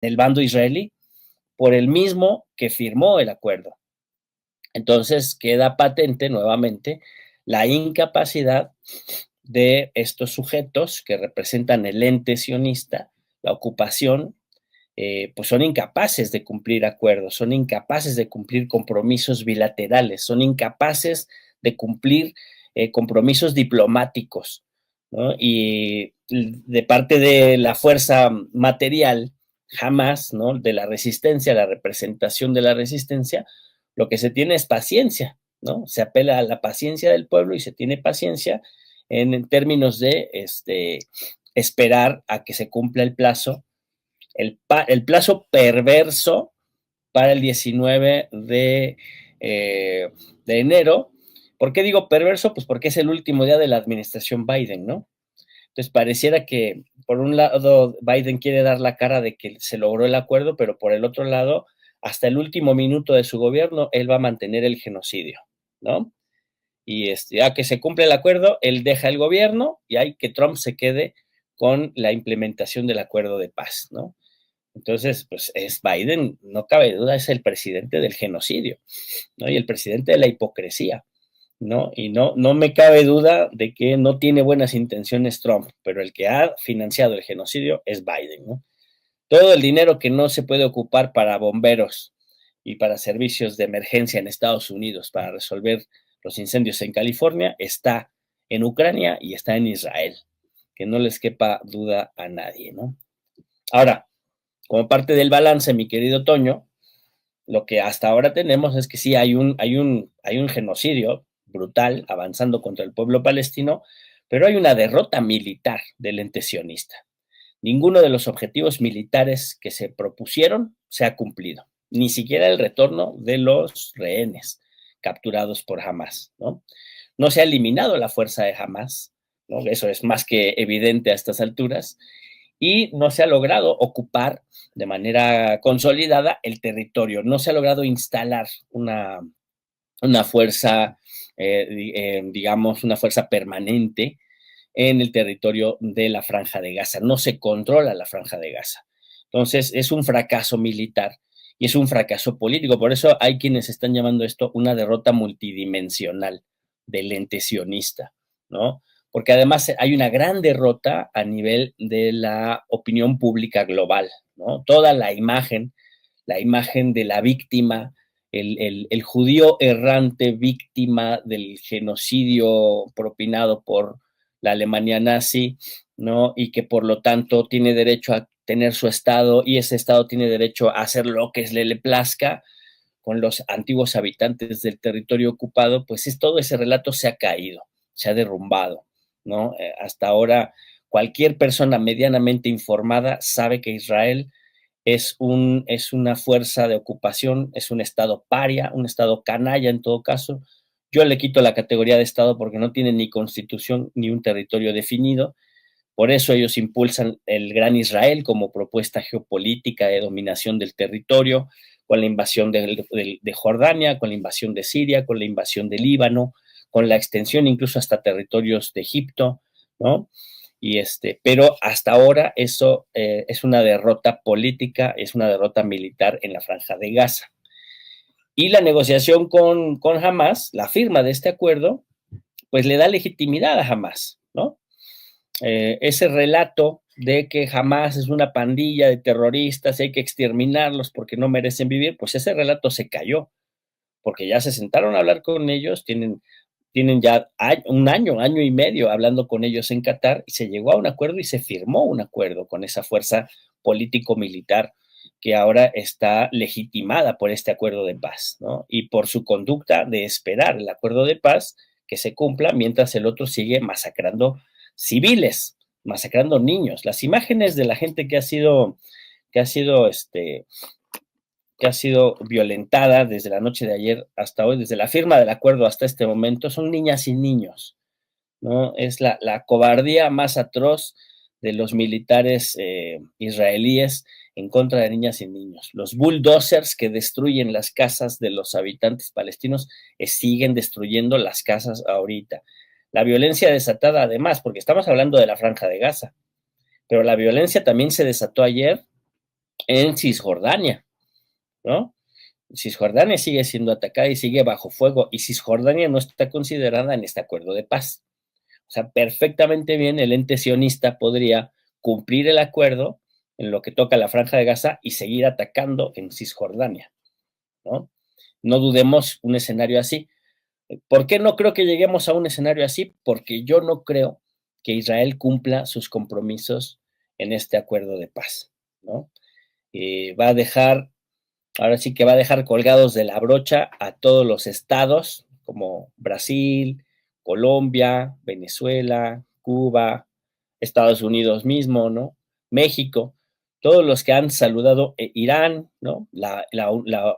del bando israelí por el mismo que firmó el acuerdo. Entonces queda patente nuevamente la incapacidad de estos sujetos que representan el ente sionista, la ocupación, pues son incapaces de cumplir acuerdos, son incapaces de cumplir compromisos bilaterales, son incapaces de cumplir compromisos diplomáticos, ¿no? Y de parte de la fuerza material, jamás, ¿no? De la resistencia, la representación de la resistencia, lo que se tiene es paciencia, ¿no? Se apela a la paciencia del pueblo y se tiene paciencia en términos de esperar a que se cumpla el plazo, el plazo perverso para el 19 de enero. ¿Por qué digo perverso? Pues porque es el último día de la administración Biden, ¿no? Entonces pareciera que por un lado Biden quiere dar la cara de que se logró el acuerdo, pero por el otro lado, hasta el último minuto de su gobierno, él va a mantener el genocidio, ¿no? Y ya que se cumple el acuerdo, él deja el gobierno y hay que Trump se quede con la implementación del acuerdo de paz, ¿no? Entonces, pues es Biden, no cabe duda, es el presidente del genocidio, ¿no? Y el presidente de la hipocresía, ¿no? Y no me cabe duda de que no tiene buenas intenciones Trump, pero el que ha financiado el genocidio es Biden, ¿no? Todo el dinero que no se puede ocupar para bomberos y para servicios de emergencia en Estados Unidos, para resolver los incendios en California, está en Ucrania y está en Israel, que no les quepa duda a nadie, ¿no? Ahora, como parte del balance, mi querido Toño, lo que hasta ahora tenemos es que sí hay un genocidio brutal avanzando contra el pueblo palestino, pero hay una derrota militar del ente sionista. Ninguno de los objetivos militares que se propusieron se ha cumplido, ni siquiera el retorno de los rehenes capturados por Hamas, ¿no? No se ha eliminado la fuerza de Hamas, ¿no? Eso es más que evidente a estas alturas, y no se ha logrado ocupar de manera consolidada el territorio, no se ha logrado instalar una fuerza, digamos, una fuerza permanente en el territorio de la Franja de Gaza. No se controla la Franja de Gaza. Entonces, es un fracaso militar y es un fracaso político. Por eso hay quienes están llamando esto una derrota multidimensional del ente sionista, ¿no? Porque además hay una gran derrota a nivel de la opinión pública global, ¿no? Toda la imagen de la víctima, el judío errante víctima del genocidio propinado por la Alemania nazi, ¿no? Y que por lo tanto tiene derecho a tener su Estado y ese Estado tiene derecho a hacer lo que le plazca con los antiguos habitantes del territorio ocupado, pues todo ese relato se ha caído, se ha derrumbado, ¿no? Hasta ahora cualquier persona medianamente informada sabe que Israel es una fuerza de ocupación, es un Estado paria, un Estado canalla en todo caso. Yo le quito la categoría de Estado porque no tiene ni constitución ni un territorio definido. Por eso ellos impulsan el Gran Israel como propuesta geopolítica de dominación del territorio, con la invasión de Jordania, con la invasión de Siria, con la invasión de Líbano, con la extensión incluso hasta territorios de Egipto, ¿no? Pero hasta ahora eso es una derrota política, es una derrota militar en la Franja de Gaza. Y la negociación con Hamas, la firma de este acuerdo, pues le da legitimidad a Hamas, ¿no? Ese relato de que Hamas es una pandilla de terroristas y hay que exterminarlos porque no merecen vivir, pues ese relato se cayó, porque ya se sentaron a hablar con ellos, tienen ya un año y medio hablando con ellos en Qatar y se llegó a un acuerdo y se firmó un acuerdo con esa fuerza político-militar que ahora está legitimada por este acuerdo de paz, ¿no? Y por su conducta de esperar el acuerdo de paz que se cumpla mientras el otro sigue masacrando civiles, masacrando niños. Las imágenes de la gente que ha sido que ha sido violentada desde la noche de ayer hasta hoy, desde la firma del acuerdo hasta este momento, son niñas y niños, ¿no? Es la cobardía más atroz de los militares israelíes en contra de niñas y niños. Los bulldozers que destruyen las casas de los habitantes palestinos siguen destruyendo las casas ahorita. La violencia desatada además, porque estamos hablando de la Franja de Gaza, pero la violencia también se desató ayer en Cisjordania, ¿no? Cisjordania sigue siendo atacada y sigue bajo fuego, y Cisjordania no está considerada en este acuerdo de paz. O sea, perfectamente bien el ente sionista podría cumplir el acuerdo en lo que toca a la Franja de Gaza y seguir atacando en Cisjordania, ¿no? No dudemos un escenario así. ¿Por qué no creo que lleguemos a un escenario así? Porque yo no creo que Israel cumpla sus compromisos en este acuerdo de paz, ¿no? Va a dejar, ahora sí que va a dejar colgados de la brocha a todos los estados como Brasil, Colombia, Venezuela, Cuba, Estados Unidos mismo, ¿no? México, todos los que han saludado, Irán, ¿no? La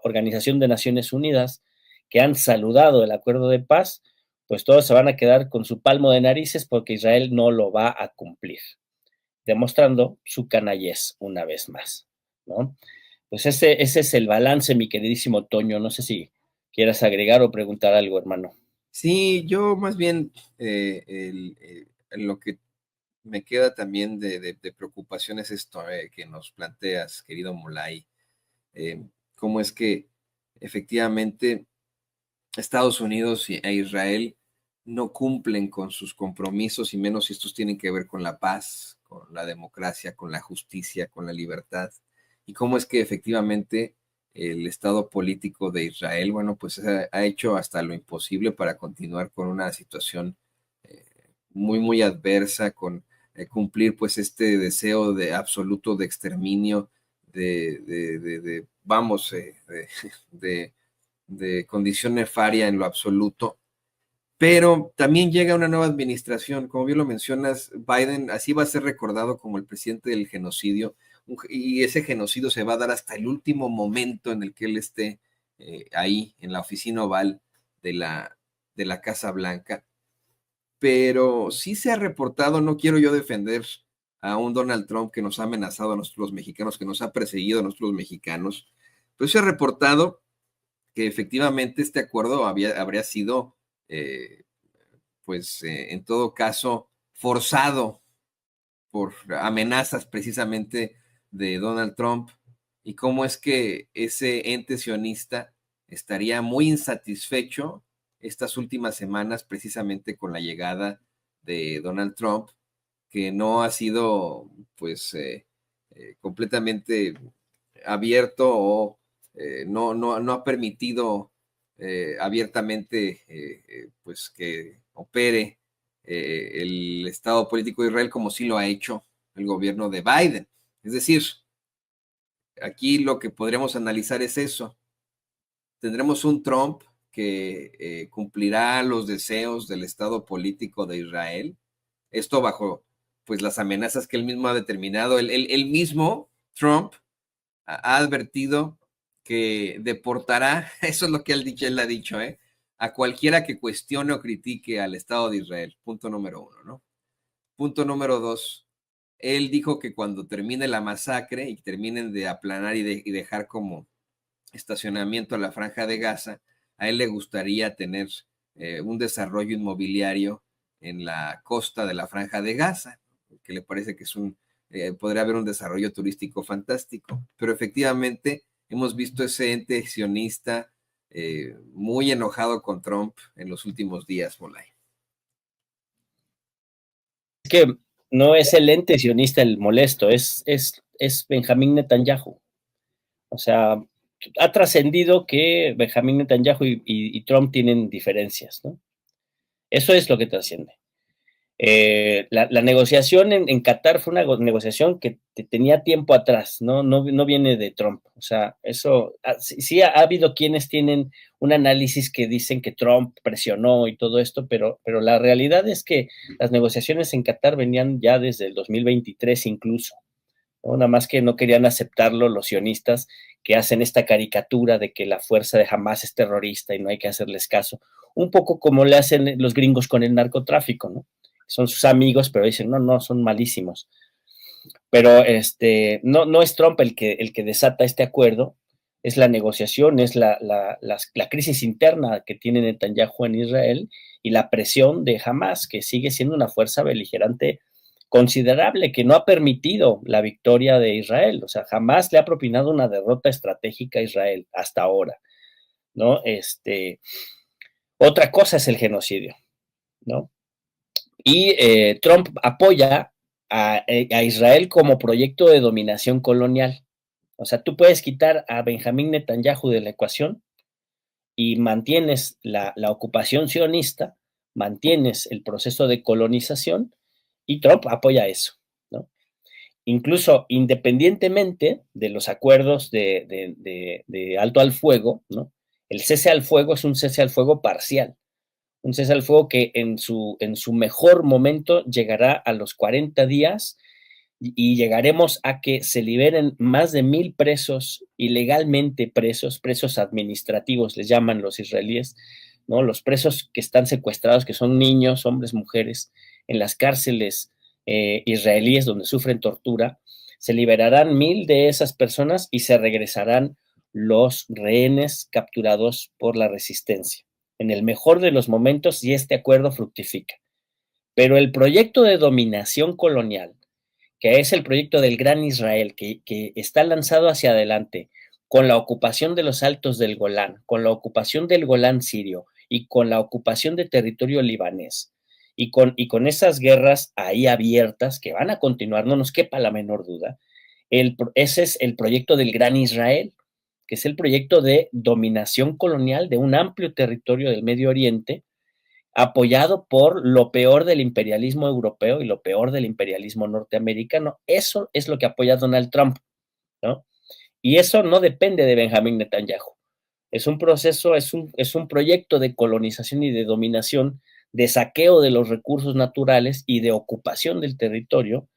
Organización de Naciones Unidas, que han saludado el acuerdo de paz, pues todos se van a quedar con su palmo de narices porque Israel no lo va a cumplir, demostrando su canallez una vez más, ¿no? Pues ese es el balance, mi queridísimo Toño. No sé si quieras agregar o preguntar algo, hermano. Sí, yo más bien lo que me queda también de preocupación es esto que nos planteas, querido Mulay. Cómo es que efectivamente Estados Unidos e Israel no cumplen con sus compromisos, y menos si estos tienen que ver con la paz, con la democracia, con la justicia, con la libertad. Y cómo es que efectivamente el estado político de Israel, bueno, pues ha hecho hasta lo imposible para continuar con una situación eh, muy, muy adversa, con cumplir pues este deseo de absoluto de exterminio, vamos, de de condición nefaria en lo absoluto, pero también llega una nueva administración, como bien lo mencionas, Biden así va a ser recordado como el presidente del genocidio, y ese genocidio se va a dar hasta el último momento en el que él esté ahí en la oficina oval de de la Casa Blanca, pero sí se ha reportado, no quiero yo defender a un Donald Trump que nos ha amenazado a nosotros los mexicanos, que nos ha perseguido a nosotros los mexicanos, pues se ha reportado que efectivamente este acuerdo habría sido, eh, pues en todo caso, forzado por amenazas precisamente de Donald Trump, y cómo es que ese ente sionista estaría muy insatisfecho estas últimas semanas precisamente con la llegada de Donald Trump, que no ha sido pues completamente abierto o no ha permitido abiertamente pues que opere el Estado político de Israel como sí lo ha hecho el gobierno de Biden. Es decir, aquí lo que podríamos analizar es eso. Tendremos un Trump que cumplirá los deseos del Estado político de Israel, esto bajo pues las amenazas que él mismo ha determinado. Él mismo, Trump, ha advertido que deportará, eso es lo que él ha dicho, a cualquiera que cuestione o critique al Estado de Israel. Punto número uno, ¿no? Punto número dos, él dijo que cuando termine la masacre y terminen de aplanar y dejar como estacionamiento a la Franja de Gaza, a él le gustaría tener un desarrollo inmobiliario en la costa de la Franja de Gaza, que le parece que es podría haber un desarrollo turístico fantástico. Pero efectivamente hemos visto ese ente sionista muy enojado con Trump en los últimos días, Molay. Es que no es el ente sionista el molesto, es Benjamín Netanyahu. O sea, ha trascendido que Benjamín Netanyahu y Trump tienen diferencias, ¿no? Eso es lo que trasciende. La negociación en Qatar fue una negociación que tenía tiempo atrás, ¿no? Viene de Trump. O sea, eso sí ha habido quienes tienen un análisis que dicen que Trump presionó y todo esto, pero la realidad es que las negociaciones en Qatar venían ya desde el 2023 incluso, ¿no? Nada más que no querían aceptarlo los sionistas que hacen esta caricatura de que la fuerza de Hamas es terrorista y no hay que hacerles caso. Un poco como le hacen los gringos con el narcotráfico, ¿no? Son sus amigos, pero dicen, no, son malísimos. Pero no es Trump el que desata este acuerdo, es la negociación, es la crisis interna que tiene Netanyahu en Israel y la presión de Hamas, que sigue siendo una fuerza beligerante considerable que no ha permitido la victoria de Israel. O sea, jamás le ha propinado una derrota estratégica a Israel hasta ahora, ¿no? Otra cosa es el genocidio, ¿no? Y Trump apoya a Israel como proyecto de dominación colonial. O sea, tú puedes quitar a Benjamín Netanyahu de la ecuación y mantienes la ocupación sionista, mantienes el proceso de colonización y Trump apoya eso, ¿no? Incluso independientemente de los acuerdos de alto al fuego, ¿no? El cese al fuego es un cese al fuego parcial, un cese al fuego que en su mejor momento llegará a los 40 días y llegaremos a que se liberen más de 1,000 presos ilegalmente presos, presos administrativos, les llaman los israelíes, ¿no? Los presos que están secuestrados, que son niños, hombres, mujeres, en las cárceles israelíes donde sufren tortura, se liberarán 1,000 de esas personas y se regresarán los rehenes capturados por la resistencia. En el mejor de los momentos, y este acuerdo fructifica. Pero el proyecto de dominación colonial, que es el proyecto del Gran Israel, que está lanzado hacia adelante con la ocupación de los altos del Golán, con la ocupación del Golán sirio y con la ocupación de territorio libanés, y con esas guerras ahí abiertas que van a continuar, no nos quepa la menor duda, ese es el proyecto del Gran Israel, que es el proyecto de dominación colonial de un amplio territorio del Medio Oriente, apoyado por lo peor del imperialismo europeo y lo peor del imperialismo norteamericano. Eso es lo que apoya Donald Trump, ¿no? Y eso no depende de Benjamín Netanyahu. Es un proceso, es un proyecto de colonización y de dominación, de saqueo de los recursos naturales y de ocupación del territorio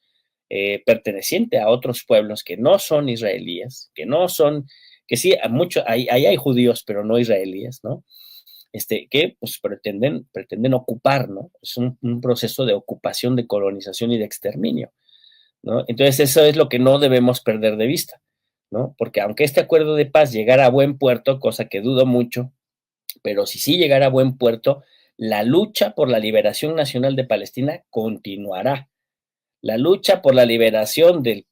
perteneciente a otros pueblos que no son israelíes, que no son, que sí, ahí hay judíos, pero no israelíes, ¿no? Que pues pretenden ocupar, ¿no? Es un proceso de ocupación, de colonización y de exterminio, ¿no? Entonces eso es lo que no debemos perder de vista, ¿no? Porque aunque este acuerdo de paz llegara a buen puerto, cosa que dudo mucho, pero si sí llegara a buen puerto, la lucha por la liberación nacional de Palestina continuará. La lucha por la liberación de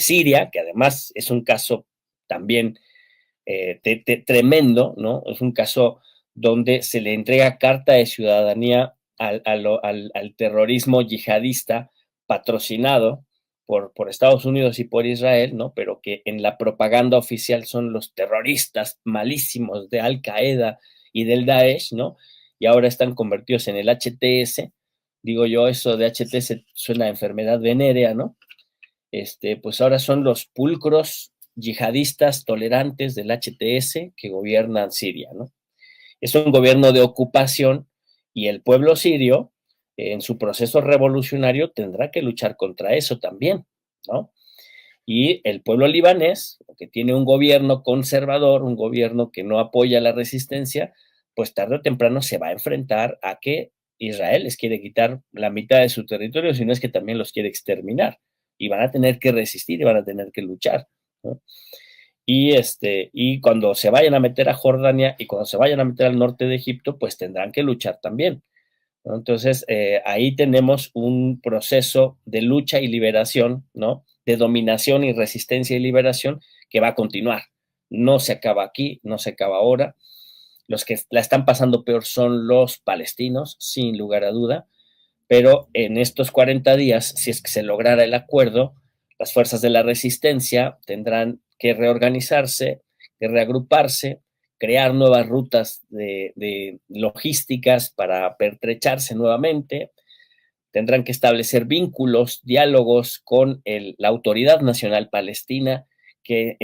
Siria, que además es un caso también tremendo, ¿no? Es un caso donde se le entrega carta de ciudadanía al terrorismo yihadista patrocinado por Estados Unidos y por Israel, ¿no? Pero que en la propaganda oficial son los terroristas malísimos de Al Qaeda y del Daesh, ¿no? Y ahora están convertidos en el HTS. Digo yo, eso de HTS suena a enfermedad venérea, ¿no? Pues ahora son los pulcros yihadistas tolerantes del HTS que gobiernan Siria, ¿no? Es un gobierno de ocupación y el pueblo sirio, en su proceso revolucionario, tendrá que luchar contra eso también, ¿no? Y el pueblo libanés, que tiene un gobierno conservador, un gobierno que no apoya la resistencia, pues tarde o temprano se va a enfrentar a que Israel les quiere quitar la mitad de su territorio, si no es que también los quiere exterminar. Y van a tener que resistir y van a tener que luchar, ¿no? Y cuando se vayan a meter a Jordania y cuando se vayan a meter al norte de Egipto, pues tendrán que luchar también, ¿no? Entonces, ahí tenemos un proceso de lucha y liberación, ¿no? De dominación y resistencia y liberación que va a continuar. No se acaba aquí, no se acaba ahora. Los que la están pasando peor son los palestinos, sin lugar a duda, pero en estos 40 días, si es que se lograra el acuerdo, las fuerzas de la resistencia tendrán que reorganizarse, que reagruparse, crear nuevas rutas de logísticas para pertrecharse nuevamente, tendrán que establecer vínculos, diálogos con la Autoridad Nacional Palestina, que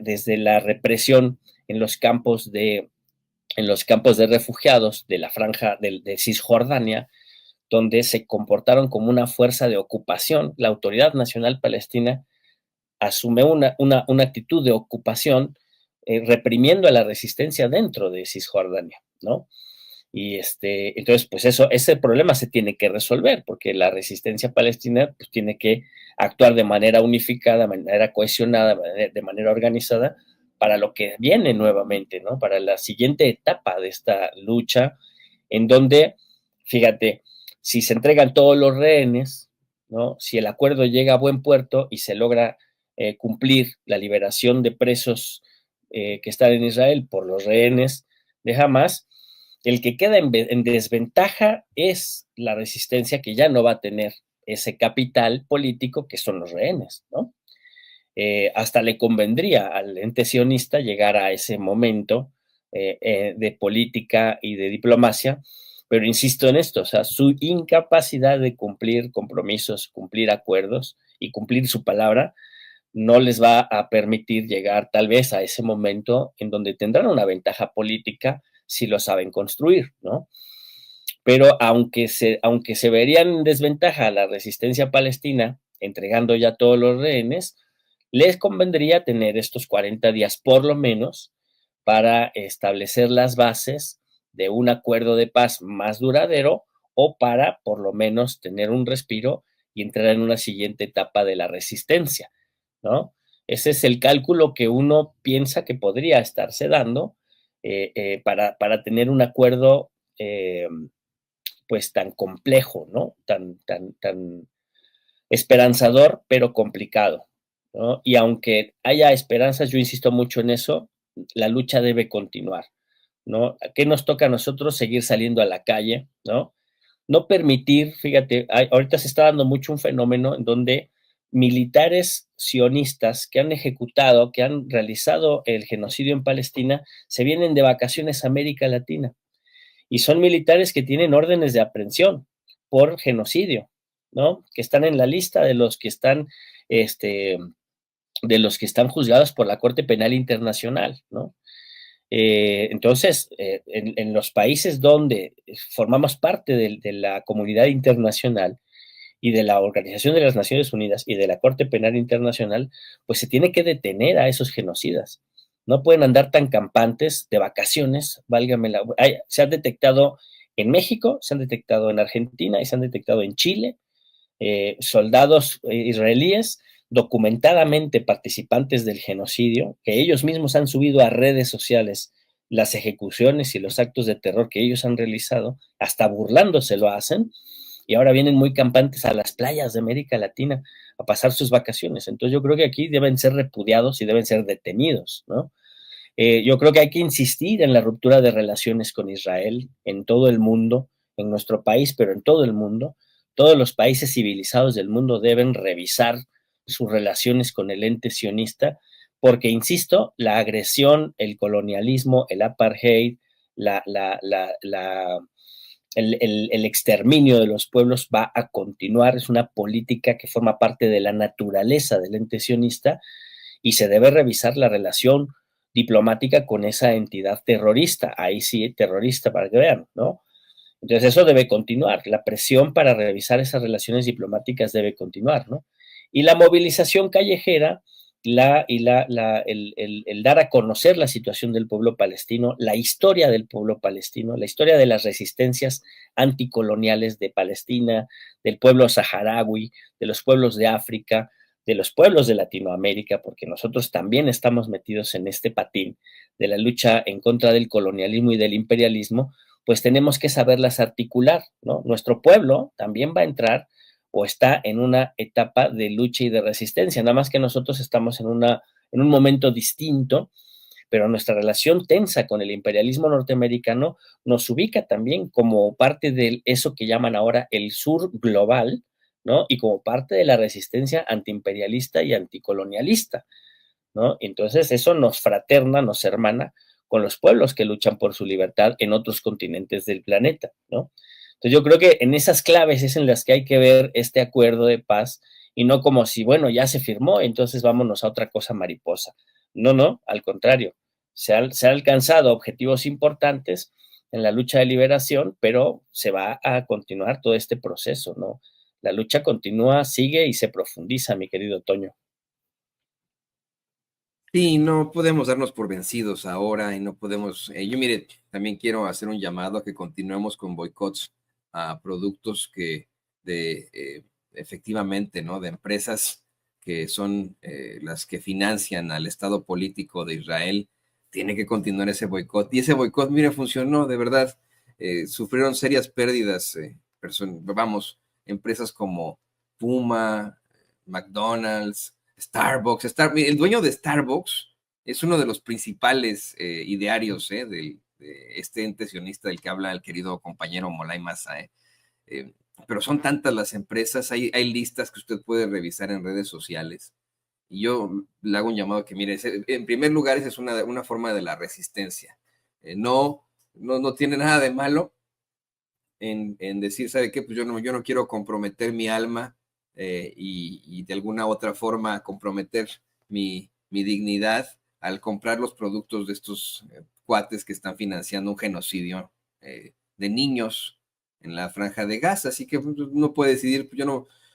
desde la represión en los campos de refugiados de la franja de Cisjordania, donde se comportaron como una fuerza de ocupación. La Autoridad Nacional Palestina asume una actitud de ocupación, reprimiendo a la resistencia dentro de Cisjordania, ¿no? Y entonces, pues ese problema se tiene que resolver, porque la resistencia palestina pues, tiene que actuar de manera unificada, de manera cohesionada, de manera organizada, para lo que viene nuevamente, ¿no? Para la siguiente etapa de esta lucha, en donde, fíjate, si se entregan todos los rehenes, ¿no? Si el acuerdo llega a buen puerto y se logra cumplir la liberación de presos que están en Israel por los rehenes de Hamas, el que queda en desventaja es la resistencia, que ya no va a tener ese capital político que son los rehenes, ¿no? Hasta le convendría al ente sionista llegar a ese momento de política y de diplomacia, pero insisto en esto, o sea, su incapacidad de cumplir compromisos, cumplir acuerdos y cumplir su palabra no les va a permitir llegar tal vez a ese momento en donde tendrán una ventaja política si lo saben construir, ¿no? Pero aunque se verían en desventaja a la resistencia palestina, entregando ya todos los rehenes, les convendría tener estos 40 días por lo menos para establecer las bases de un acuerdo de paz más duradero o para por lo menos tener un respiro y entrar en una siguiente etapa de la resistencia, ¿no? Ese es el cálculo que uno piensa que podría estarse dando para tener un acuerdo pues tan complejo, ¿no? Tan esperanzador, pero complicado, ¿no? Y aunque haya esperanzas, yo insisto mucho en eso, la lucha debe continuar, ¿no? ¿Qué nos toca a nosotros? Seguir saliendo a la calle, ¿no? No permitir, fíjate, ahorita se está dando mucho un fenómeno en donde militares sionistas que han ejecutado, que han realizado el genocidio en Palestina, se vienen de vacaciones a América Latina y son militares que tienen órdenes de aprehensión por genocidio, ¿no? Que están en la lista de los que están, este, de los que están juzgados por la Corte Penal Internacional, ¿no? Entonces, en los países donde formamos parte de la comunidad internacional y de la Organización de las Naciones Unidas y de la Corte Penal Internacional, pues se tiene que detener a esos genocidas. No pueden andar tan campantes de vacaciones, válgame la... se han detectado en México, se han detectado en Argentina y se han detectado en Chile soldados israelíes documentadamente participantes del genocidio, que ellos mismos han subido a redes sociales las ejecuciones y los actos de terror que ellos han realizado, hasta burlándose lo hacen, y ahora vienen muy campantes a las playas de América Latina a pasar sus vacaciones. Entonces yo creo que aquí deben ser repudiados y deben ser detenidos, ¿no? Yo creo que hay que insistir en la ruptura de relaciones con Israel en todo el mundo, en nuestro país, pero en todo el mundo. Todos los países civilizados del mundo deben revisar sus relaciones con el ente sionista, porque, insisto, la agresión, el colonialismo, el apartheid, la, la, la, la el exterminio de los pueblos va a continuar, es una política que forma parte de la naturaleza del ente sionista y se debe revisar la relación diplomática con esa entidad terrorista, ahí sí, terrorista para que vean, ¿no? Entonces eso debe continuar, la presión para revisar esas relaciones diplomáticas debe continuar, ¿no? Y la movilización callejera el dar a conocer la situación del pueblo palestino, la historia del pueblo palestino, la historia de las resistencias anticoloniales de Palestina, del pueblo saharaui, de los pueblos de África, de los pueblos de Latinoamérica, porque nosotros también estamos metidos en este patín de la lucha en contra del colonialismo y del imperialismo, pues tenemos que saberlas articular, ¿no? Nuestro pueblo también va a entrar o está en una etapa de lucha y de resistencia, nada más que nosotros estamos en un momento distinto, pero nuestra relación tensa con el imperialismo norteamericano nos ubica también como parte de eso que llaman ahora el sur global, ¿no? Y como parte de la resistencia antiimperialista y anticolonialista, ¿no? Entonces eso nos fraterna, nos hermana con los pueblos que luchan por su libertad en otros continentes del planeta, ¿no? Entonces yo creo que en esas claves es en las que hay que ver este acuerdo de paz y no como si, bueno, ya se firmó, entonces vámonos a otra cosa mariposa. No, no, al contrario, se han alcanzado objetivos importantes en la lucha de liberación, pero se va a continuar todo este proceso, ¿no? La lucha continúa, sigue y se profundiza, mi querido Toño. Sí, no podemos darnos por vencidos ahora y no podemos, yo mire, también quiero hacer un llamado a que continuemos con boicots a productos que efectivamente, ¿no? De empresas que son las que financian al Estado político de Israel. Tiene que continuar ese boicot. Y ese boicot, mire, funcionó, de verdad. Sufrieron serias pérdidas, vamos, empresas como Puma, McDonald's, Starbucks. El dueño de Starbucks es uno de los principales idearios de este ente sionista del que habla el querido compañero Molay Massa. Pero son tantas las empresas, hay listas que usted puede revisar en redes sociales. Y yo le hago un llamado que, mire, en primer lugar, esa es una forma de la resistencia. No tiene nada de malo en decir, ¿sabe qué? Pues yo no quiero comprometer mi alma y de alguna otra forma comprometer mi dignidad al comprar los productos de estos cuates que están financiando un genocidio de niños en la Franja de Gaza. Así que pues, uno puede decidir, pues,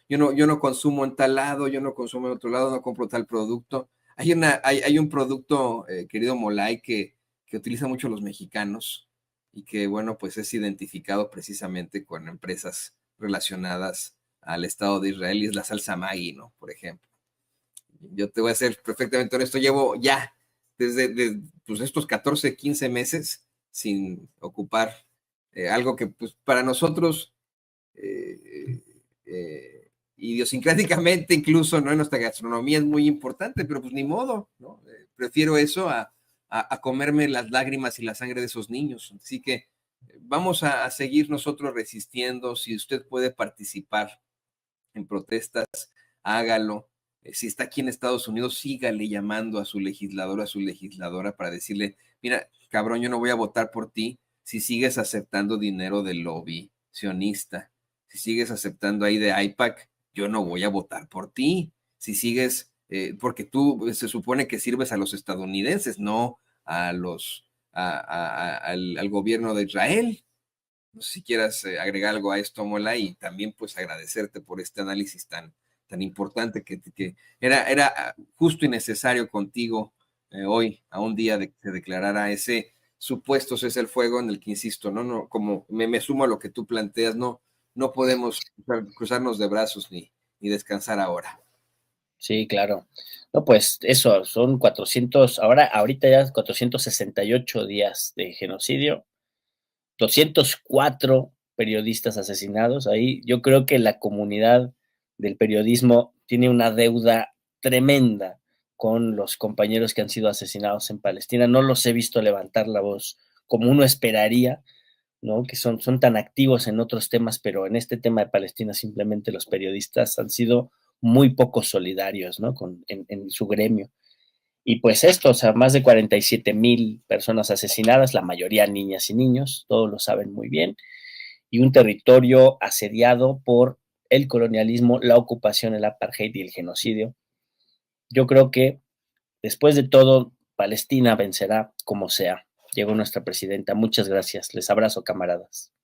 yo no consumo en tal lado, yo no consumo en otro lado, no compro tal producto. Hay un producto, querido Molay, que utilizan mucho los mexicanos y que, bueno, pues es identificado precisamente con empresas relacionadas al Estado de Israel, y es la salsa Maggi, ¿no? Por ejemplo. Yo te voy a ser perfectamente honesto, llevo ya desde pues, estos 14, 15 meses sin ocupar algo que pues para nosotros idiosincráticamente incluso, ¿no? En nuestra gastronomía es muy importante, pero pues ni modo, ¿no? Prefiero eso a comerme las lágrimas y la sangre de esos niños. Así que vamos a seguir nosotros resistiendo. Si usted puede participar en protestas, hágalo. Si está aquí en Estados Unidos, sígale llamando a su legislador, a su legisladora para decirle, mira, cabrón, yo no voy a votar por ti si sigues aceptando dinero del lobby sionista. Si sigues aceptando ahí de AIPAC, yo no voy a votar por ti. Si sigues, porque tú se supone que sirves a los estadounidenses, no al gobierno de Israel. No sé si quieras agregar algo a esto, Mola, y también pues agradecerte por este análisis tan importante que era justo y necesario contigo hoy, a un día de que se declarara ese supuesto cese el fuego en el que, insisto, no como me sumo a lo que tú planteas, no podemos cruzarnos de brazos ni descansar ahora. Sí, claro. No, pues eso, son 400, ahorita ya 468 días de genocidio, 204 periodistas asesinados. Ahí yo creo que la comunidad del periodismo tiene una deuda tremenda con los compañeros que han sido asesinados en Palestina. No los he visto levantar la voz como uno esperaría, ¿no? Que son tan activos en otros temas, pero en este tema de Palestina simplemente los periodistas han sido muy poco solidarios, ¿no? En su gremio. Y pues esto, o sea, más de 47,000 personas asesinadas, la mayoría niñas y niños, todos lo saben muy bien, y un territorio asediado por el colonialismo, la ocupación, el apartheid y el genocidio. Yo creo que después de todo, Palestina vencerá como sea. Llegó nuestra presidenta. Muchas gracias. Les abrazo, camaradas.